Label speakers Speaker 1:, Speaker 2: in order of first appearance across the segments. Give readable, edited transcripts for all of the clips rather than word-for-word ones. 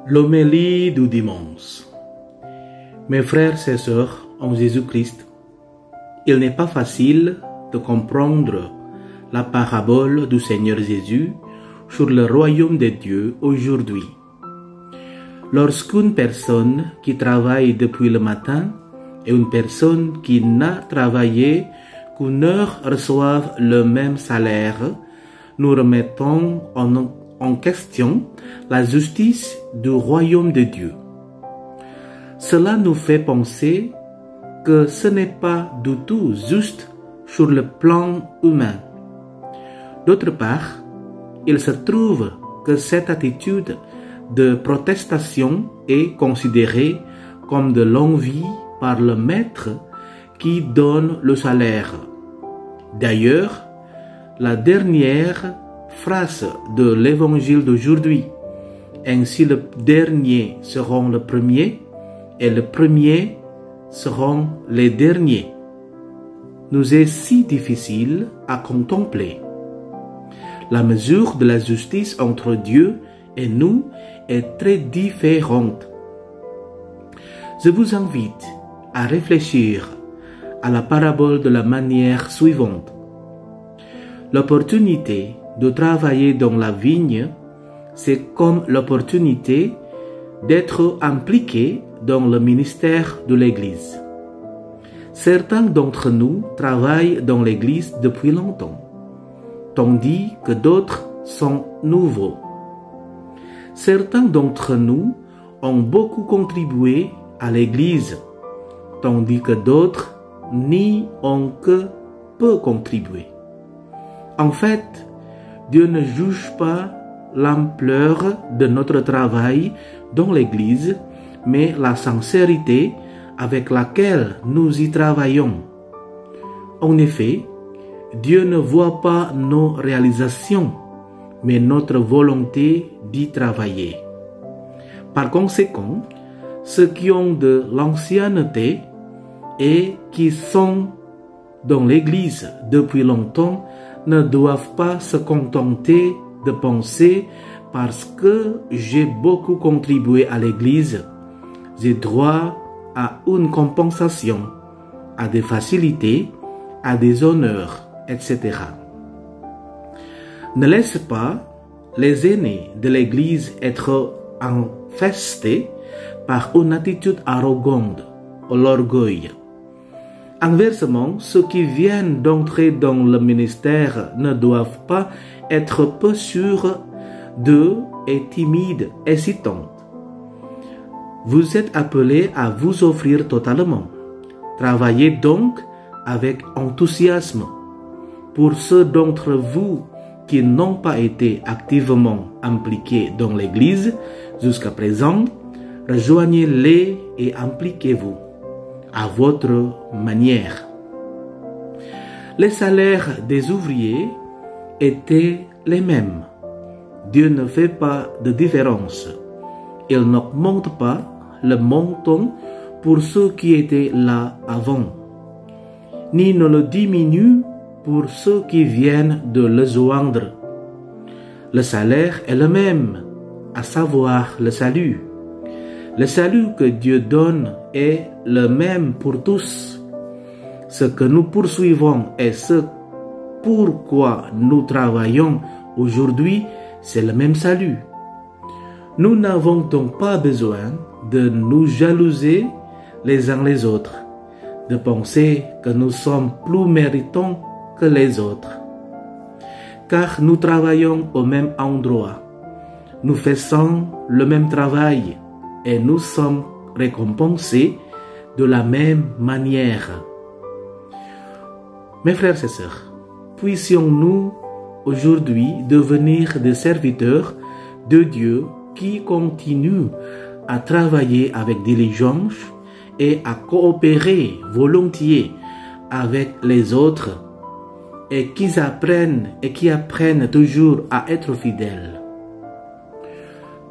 Speaker 1: L'homélie du dimanche. Mes frères et sœurs en Jésus-Christ, il n'est pas facile de comprendre la parabole du Seigneur Jésus sur le royaume de Dieu aujourd'hui. Lorsqu'une personne qui travaille depuis le matin et une personne qui n'a travaillé qu'une heure reçoivent le même salaire, nous remettons en question la justice du royaume de Dieu. Cela nous fait penser que ce n'est pas du tout juste sur le plan humain. D'autre part, il se trouve que cette attitude de protestation est considérée comme de l'envie par le maître qui donne le salaire. D'ailleurs, la dernière phrase de l'évangile d'aujourd'hui, ainsi le dernier seront le premier et le premier seront les derniers, nous est si difficile à contempler. La mesure de la justice entre Dieu et nous est très différente. Je vous invite à réfléchir à la parabole de la manière suivante. L'opportunité de travailler dans la vigne, c'est comme l'opportunité d'être impliqué dans le ministère de l'Église. Certains d'entre nous travaillent dans l'Église depuis longtemps, tandis que d'autres sont nouveaux. Certains d'entre nous ont beaucoup contribué à l'Église, tandis que d'autres n'y ont que peu contribué. En fait, Dieu ne juge pas l'ampleur de notre travail dans l'Église, mais la sincérité avec laquelle nous y travaillons. En effet, Dieu ne voit pas nos réalisations, mais notre volonté d'y travailler. Par conséquent, ceux qui ont de l'ancienneté et qui sont dans l'Église depuis longtemps ne doivent pas se contenter de penser parce que j'ai beaucoup contribué à l'Église, j'ai droit à une compensation, à des facilités, à des honneurs, etc. Ne laisse pas les aînés de l'Église être infestés par une attitude arrogante ou l'orgueil. Inversement, ceux qui viennent d'entrer dans le ministère ne doivent pas être peu sûrs d'eux et timides, hésitants. Vous êtes appelés à vous offrir totalement. Travaillez donc avec enthousiasme. Pour ceux d'entre vous qui n'ont pas été activement impliqués dans l'Église jusqu'à présent, rejoignez-les et impliquez-vous à votre manière. Les salaires des ouvriers étaient les mêmes. Dieu ne fait pas de différence. Il n'augmente pas le montant pour ceux qui étaient là avant, ni ne le diminue pour ceux qui viennent de le joindre. Le salaire est le même, à savoir le salut. Le salut que Dieu donne est le même pour tous. Ce que nous poursuivons et ce pourquoi nous travaillons aujourd'hui, c'est le même salut. Nous n'avons donc pas besoin de nous jalouser les uns les autres, de penser que nous sommes plus méritants que les autres. Car nous travaillons au même endroit, nous faisons le même travail et nous sommes récompensés de la même manière. Mes frères et sœurs, puissions-nous aujourd'hui devenir des serviteurs de Dieu qui continuent à travailler avec diligence et à coopérer volontiers avec les autres et qui apprennent toujours à être fidèles.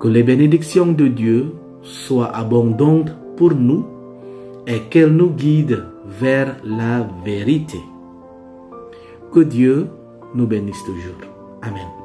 Speaker 1: Que les bénédictions de Dieu soient abondantes pour nous et qu'elles nous guident vers la vérité. Que Dieu nous bénisse toujours. Amen.